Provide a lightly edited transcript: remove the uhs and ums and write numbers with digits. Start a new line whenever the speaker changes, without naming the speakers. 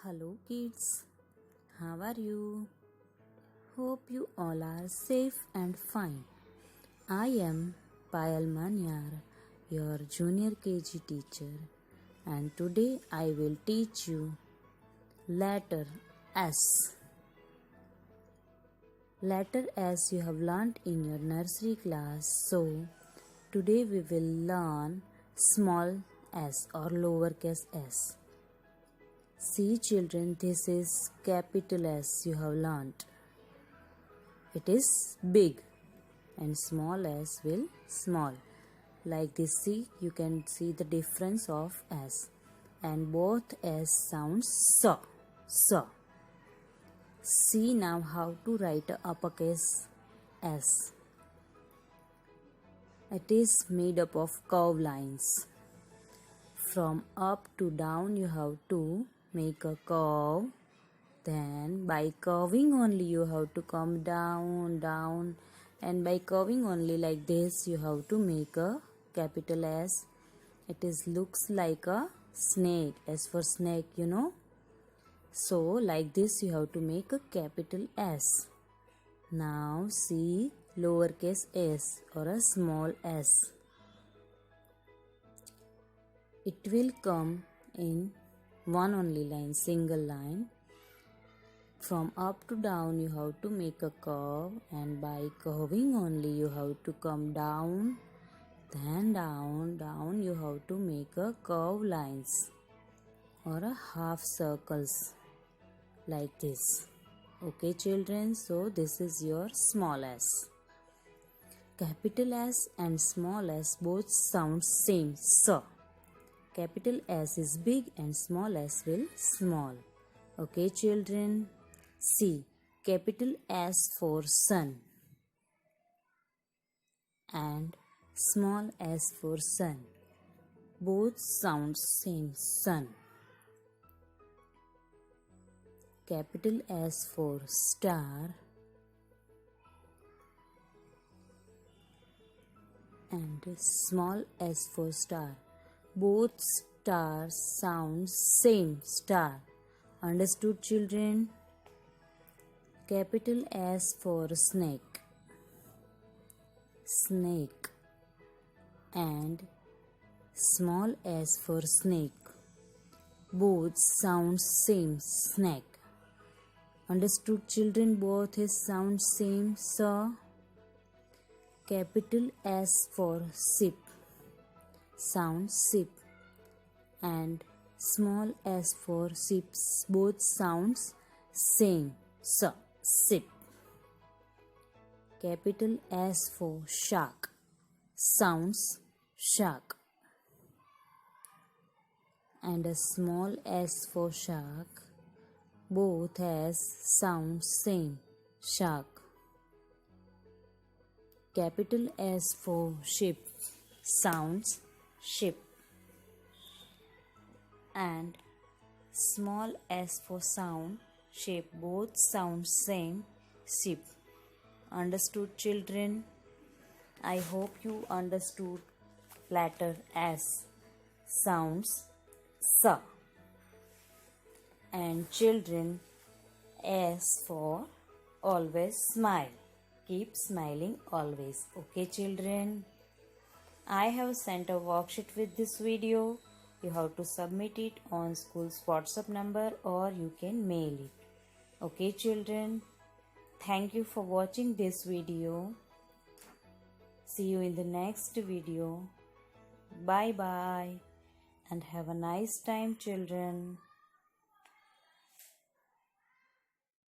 Hello kids, how are you? Hope you all are safe and fine. I am Payal Manyar, your junior KG teacher, and today I will teach you letter S. Letter S you have learnt in your nursery class, so today we will learn small s or lowercase s. See children, this is capital S you have learnt. It is big and small s will small. Like this, see, you can see the difference of s. And both s sounds so. See now how to write a uppercase S. It is made up of curve lines. From up to down you have to make a curve. Then by curving only you have to come down, and by curving only like this you have to make a capital S. It is looks like a snake, as for snake, you know. So like this you have to make a capital S. Now see lowercase s or a small s. It will come in one only line, single line. From up to down you have to make a curve, and by curving only you have to come down, then down you have to make a curve lines or a half circles like this. Okay children, so this is your small s. Capital S and small s both sound same, so. Capital S is big and small s will small. Okay children, see, capital S for sun and small s for sun. Both sound same, sun. Capital S for star and small s for star. Both stars sound same, star. Understood children? Capital S for snake and small s for snake. Both sound same, snake. Understood children? Both is sound same, so. Capital S for ship, sound ship, and small s for ships. Both sounds same, so ship. Capital S for shark, sounds shark, and a small s for shark. Both s sound same, shark. Capital S for ship, sounds ship, and small s for sound shape. Both sound same, ship. Understood children? I hope you understood letter S sounds sa. And children, S for always smile. Keep smiling always. Okay children? I have sent a worksheet with this video. You have to submit it on school's WhatsApp number, or you can mail it. Okay children? Thank you for watching this video. See you in the next video. Bye bye and have a nice time children.